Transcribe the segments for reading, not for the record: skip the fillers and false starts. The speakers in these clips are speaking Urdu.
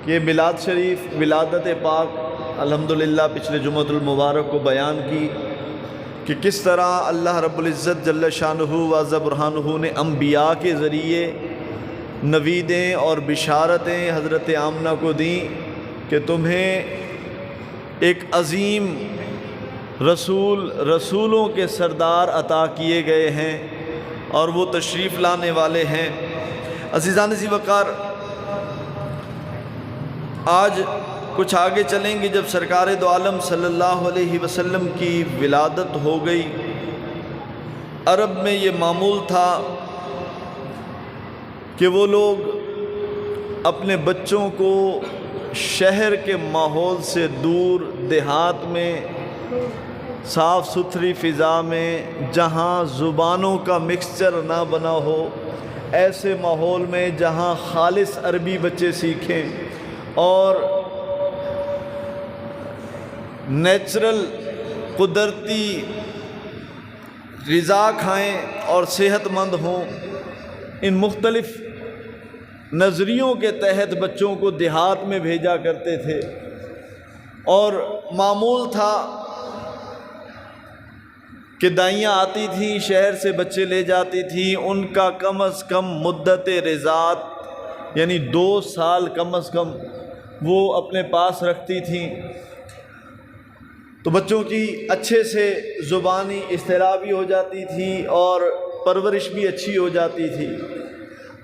کہ میلاد شریف ولادت پاک الحمدللہ پچھلے جمعۃ المبارک کو بیان کی کہ کس طرح اللہ رب العزت جل شانہ وعز برہانہ نے انبیاء کے ذریعے نویدیں اور بشارتیں حضرت آمنہ کو دیں کہ تمہیں ایک عظیم رسولوں کے سردار عطا کیے گئے ہیں اور وہ تشریف لانے والے ہیں۔ عزیزان ذی وقار، آج کچھ آگے چلیں گے۔ جب سرکار دو عالم صلی اللہ علیہ وسلم کی ولادت ہو گئی، عرب میں یہ معمول تھا کہ وہ لوگ اپنے بچوں کو شہر کے ماحول سے دور، دیہات میں صاف ستھری فضا میں جہاں زبانوں کا مکسچر نہ بنا ہو، ایسے ماحول میں جہاں خالص عربی بچے سیکھیں اور نیچرل قدرتی غذا کھائیں اور صحت مند ہوں، ان مختلف نظریوں کے تحت بچوں کو دیہات میں بھیجا کرتے تھے۔ اور معمول تھا کہ دائیاں آتی تھیں، شہر سے بچے لے جاتی تھیں، ان کا کم از کم مدت رضاعت یعنی 2 سال کم از کم وہ اپنے پاس رکھتی تھیں، تو بچوں کی اچھے سے زبانی اصطلاح بھی ہو جاتی تھی اور پرورش بھی اچھی ہو جاتی تھی۔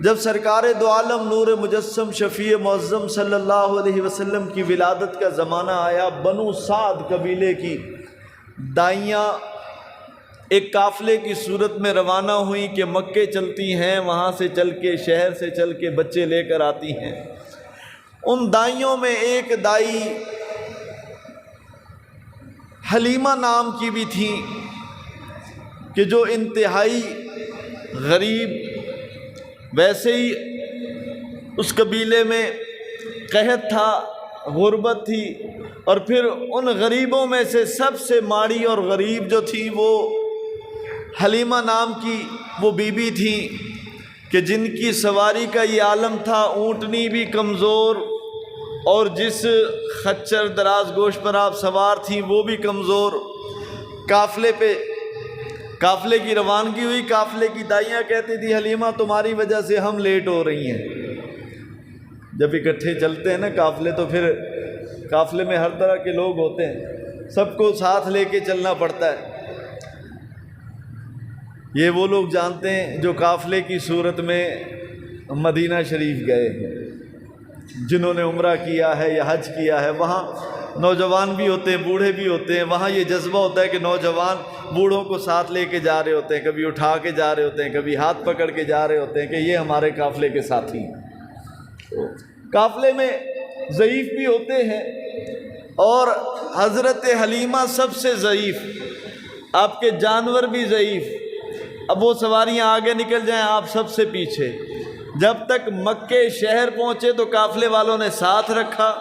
جب سرکار دو عالم نور مجسم شفیع معظم صلی اللہ علیہ وسلم کی ولادت کا زمانہ آیا، بنو سعد قبیلے کی دائیاں ایک قافلے کی صورت میں روانہ ہوئیں کہ مکے چلتی ہیں، وہاں سے چل کے شہر سے چل کے بچے لے کر آتی ہیں۔ ان دائیوں میں ایک دائی حلیمہ نام کی بھی تھی کہ جو انتہائی غریب، ویسے ہی اس قبیلے میں قحط تھا، غربت تھی، اور پھر ان غریبوں میں سے سب سے ماڑی اور غریب جو تھی وہ حلیمہ نام کی وہ بیوی تھی کہ جن کی سواری کا یہ عالم تھا، اونٹنی بھی کمزور اور جس خچر دراز گوشت پر آپ سوار تھیں وہ بھی کمزور۔ قافلے کی روانگی ہوئی، قافلے کی دائیاں کہتی تھی حلیمہ تمہاری وجہ سے ہم لیٹ ہو رہی ہیں۔ جب اکٹھے چلتے ہیں نا قافلے، تو پھر قافلے میں ہر طرح کے لوگ ہوتے ہیں، سب کو ساتھ لے کے چلنا پڑتا ہے۔ یہ وہ لوگ جانتے ہیں جو قافلے کی صورت میں مدینہ شریف گئے ہیں، جنہوں نے عمرہ کیا ہے یا حج کیا ہے۔ وہاں نوجوان بھی ہوتے ہیں، بوڑھے بھی ہوتے ہیں، وہاں یہ جذبہ ہوتا ہے کہ نوجوان بوڑھوں کو ساتھ لے کے جا رہے ہوتے ہیں، کبھی اٹھا کے جا رہے ہوتے ہیں، کبھی ہاتھ پکڑ کے جا رہے ہوتے ہیں کہ یہ ہمارے قافلے کے ساتھی ہیں۔ قافلے میں ضعیف بھی ہوتے ہیں اور حضرت حلیمہ سب سے ضعیف، آپ کے جانور بھی ضعیف۔ اب وہ سواریاں آگے نکل جائیں، آپ سب سے پیچھے۔ جب تک مکے شہر پہنچے تو قافلے والوں نے ساتھ رکھا،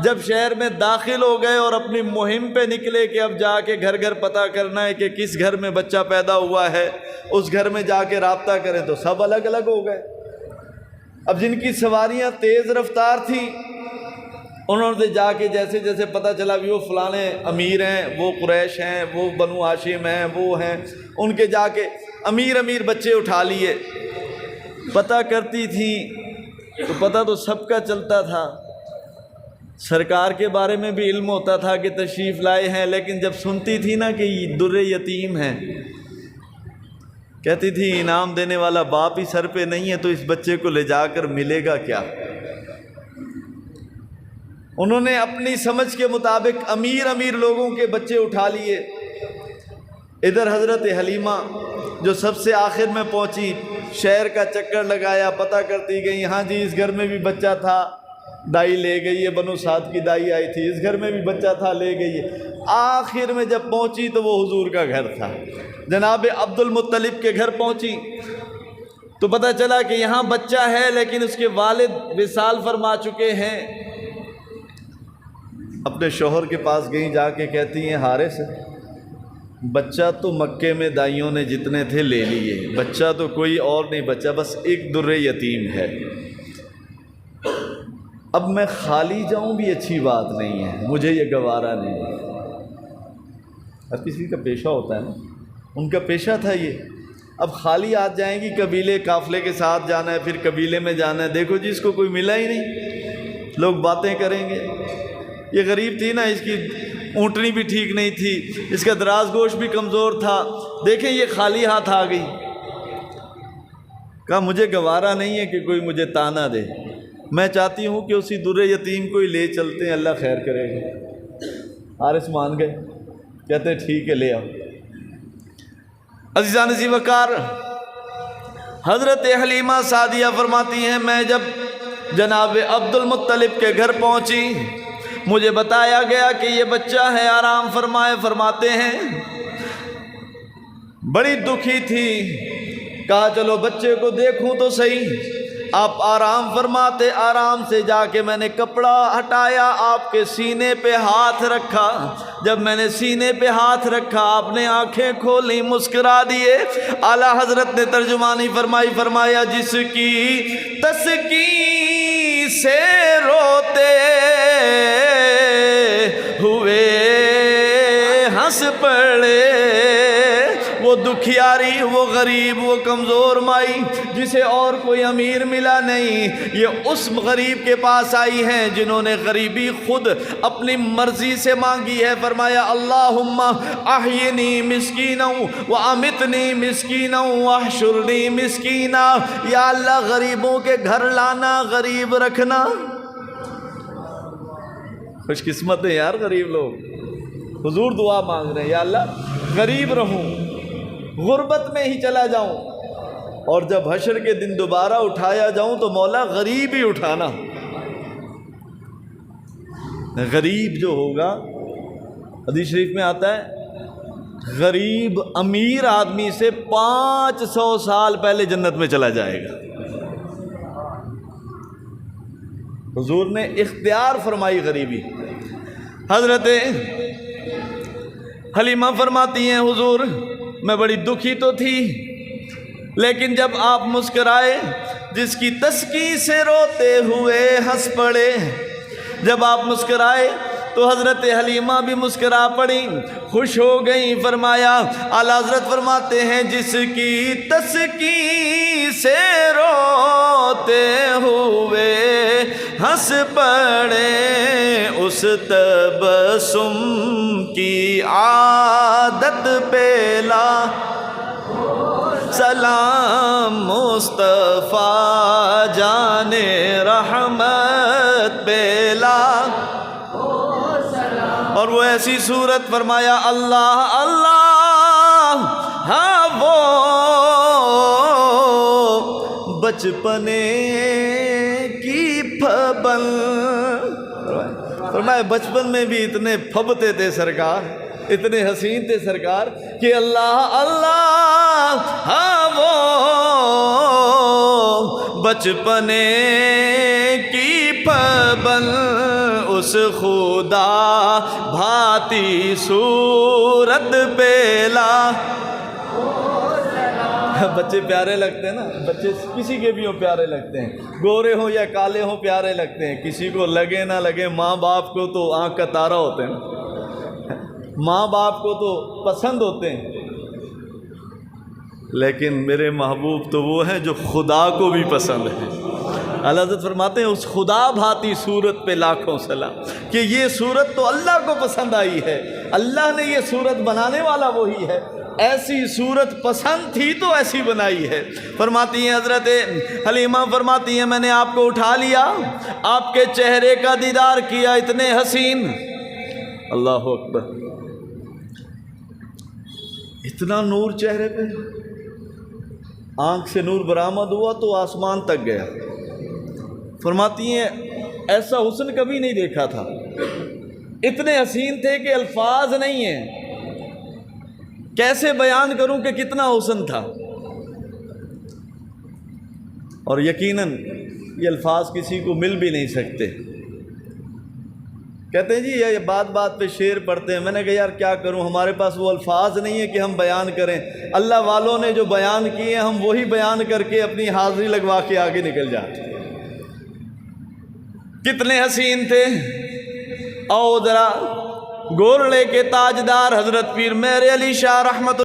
جب شہر میں داخل ہو گئے اور اپنی مہم پہ نکلے کہ اب جا کے گھر گھر پتہ کرنا ہے کہ کس گھر میں بچہ پیدا ہوا ہے، اس گھر میں جا کے رابطہ کریں، تو سب الگ الگ ہو گئے۔ اب جن کی سواریاں تیز رفتار تھیں، انہوں نے جا کے جیسے جیسے پتہ چلا بھی وہ فلانے امیر ہیں، وہ قریش ہیں، وہ بنو ہاشم ہیں، وہ ہیں، ان کے جا کے امیر بچے اٹھا لیے۔ پتہ کرتی تھیں تو پتہ تو سب کا چلتا تھا، سرکار کے بارے میں بھی علم ہوتا تھا کہ تشریف لائے ہیں، لیکن جب سنتی تھی نا کہ یہ در یتیم ہیں، کہتی تھی انعام دینے والا باپ ہی سر پہ نہیں ہے تو اس بچے کو لے جا کر ملے گا کیا۔ انہوں نے اپنی سمجھ کے مطابق امیر لوگوں کے بچے اٹھا لیے۔ ادھر حضرت حلیمہ جو سب سے آخر میں پہنچی، شہر کا چکر لگایا، پتہ کرتی گئی، ہاں جی اس گھر میں بھی بچہ تھا، دائی لے گئی ہے، بنو سعد کی دائی آئی تھی، اس گھر میں بھی بچہ تھا، لے گئی ہے۔ آخر میں جب پہنچی تو وہ حضور کا گھر تھا، جناب عبد المطلب کے گھر پہنچی تو پتہ چلا کہ یہاں بچہ ہے لیکن اس کے والد وصال فرما چکے ہیں۔ اپنے شوہر کے پاس گئیں، جا کے کہتی ہیں حارث بچہ تو مکے میں دائیوں نے جتنے تھے لے لیے، بچہ تو کوئی اور نہیں بچہ، بس ایک در یتیم ہے۔ اب میں خالی جاؤں بھی اچھی بات نہیں ہے، مجھے یہ گوارا نہیں ہے۔ ہر کسی کا پیشہ ہوتا ہے نا، ان کا پیشہ تھا یہ۔ اب خالی آج جائیں گی، قبیلے قافلے کے ساتھ جانا ہے، پھر قبیلے میں جانا ہے، دیکھو جی اس کو کوئی ملا ہی نہیں، لوگ باتیں کریں گے یہ غریب تھی نا، اس کی اونٹنی بھی ٹھیک نہیں تھی، اس کا دراز گوشت بھی کمزور تھا، دیکھیں یہ خالی ہاتھ آ گئی۔ کہا مجھے گوارا نہیں ہے کہ کوئی مجھے تانا دے، میں چاہتی ہوں کہ اسی در یتیم کو ہی لے چلتے ہیں، اللہ خیر کرے گا۔ حارث مان گئے، کہتے ہیں ٹھیک ہے لے آؤ۔ عزیزان ذی وقار، حضرت حلیمہ سعدیہ فرماتی ہیں میں جب جناب عبد المطلب کے گھر پہنچی، مجھے بتایا گیا کہ یہ بچہ ہے، آرام فرمائے۔ فرماتے ہیں بڑی دکھی تھی، کہا چلو بچے کو دیکھوں تو صحیح۔ آپ آرام فرماتے، آرام سے جا کے میں نے کپڑا ہٹایا، آپ کے سینے پہ ہاتھ رکھا۔ جب میں نے سینے پہ ہاتھ رکھا، آپ نے آنکھیں کھولی، مسکرا دیے۔ اعلیٰ حضرت نے ترجمانی فرمائی، فرمایا جس کی تسکی سے روتے ہوئے ہنس پڑے، وہ دکھیاری، وہ غریب، وہ کمزور مائی جسے اور کوئی امیر ملا نہیں، یہ اس غریب کے پاس آئی ہیں جنہوں نے غریبی خود اپنی مرضی سے مانگی ہے۔ فرمایا اللہم احینی مسکینا وامتنی مسکینا واحشرنی مسکینا، یا اللہ غریبوں کے گھر لانا، غریب رکھنا۔ خوش قسمت ہیں یار غریب لوگ، حضور دعا مانگ رہے ہیں یا اللہ غریب رہوں، غربت میں ہی چلا جاؤں، اور جب حشر کے دن دوبارہ اٹھایا جاؤں تو مولا غریب ہی اٹھانا۔ غریب جو ہوگا، حدیث شریف میں آتا ہے غریب امیر آدمی سے 500 سال پہلے جنت میں چلا جائے گا۔ حضور نے اختیار فرمائی غریبی۔ حضرت حلیمہ فرماتی ہیں حضور میں بڑی دکھی تو تھی، لیکن جب آپ مسکرائے، جس کی تسکی سے روتے ہوئے ہنس پڑے، جب آپ مسکرائے تو حضرت حلیمہ بھی مسکرا پڑی، خوش ہو گئیں۔ فرمایا اعلیٰ حضرت فرماتے ہیں جس کی تسکی سے روتے ہوئے ہنس پڑے، اس تبسم کی عادت پہ لا سلام مصطفیٰ جان رحمت پہ لا، اور وہ ایسی صورت فرمایا اللہ اللہ، ہاں وہ بچپنے کی پھبل، فرمایا بچپن میں بھی اتنے پھبتے تھے سرکار، اتنے حسین تھے سرکار کہ اللہ اللہ، ہاں وہ بچپنے کی پھبل، اس خدا بھاتی صورت پہ لا۔ بچے پیارے لگتے ہیں نا، بچے کسی کے بھی ہوں پیارے لگتے ہیں، گورے ہوں یا کالے ہوں پیارے لگتے ہیں، کسی کو لگے نہ لگے، ماں باپ کو تو آنکھ کا تارا ہوتے ہیں، ماں باپ کو تو پسند ہوتے ہیں، لیکن میرے محبوب تو وہ ہیں جو خدا کو بھی پسند ہیں۔ اعلیٰ حضرت فرماتے ہیں اس خدا بھاتی صورت پہ لاکھوں سلام، کہ یہ صورت تو اللہ کو پسند آئی ہے، اللہ نے یہ صورت بنانے والا وہی ہے، ایسی صورت پسند تھی تو ایسی بنائی ہے۔ فرماتی ہیں حضرت حلیمہ فرماتی ہیں میں نے آپ کو اٹھا لیا، آپ کے چہرے کا دیدار کیا، اتنے حسین، اللہ اکبر، اتنا نور چہرے پہ، آنکھ سے نور برآمد ہوا تو آسمان تک گیا۔ فرماتی ہیں ایسا حسن کبھی نہیں دیکھا تھا، اتنے حسین تھے کہ الفاظ نہیں ہیں، کیسے بیان کروں کہ کتنا حسن تھا، اور یقیناً یہ الفاظ کسی کو مل بھی نہیں سکتے۔ کہتے ہیں جی یہ بات بات پہ شعر پڑھتے ہیں، میں نے کہا یار کیا کروں، ہمارے پاس وہ الفاظ نہیں ہے کہ ہم بیان کریں، اللہ والوں نے جو بیان کیے ہم وہی بیان کر کے اپنی حاضری لگوا کے آگے نکل جاتے ہیں۔ کتنے حسین تھے. او ذرا گولڑے کے تاجدار حضرت پیر مہر علی شاہ رحمت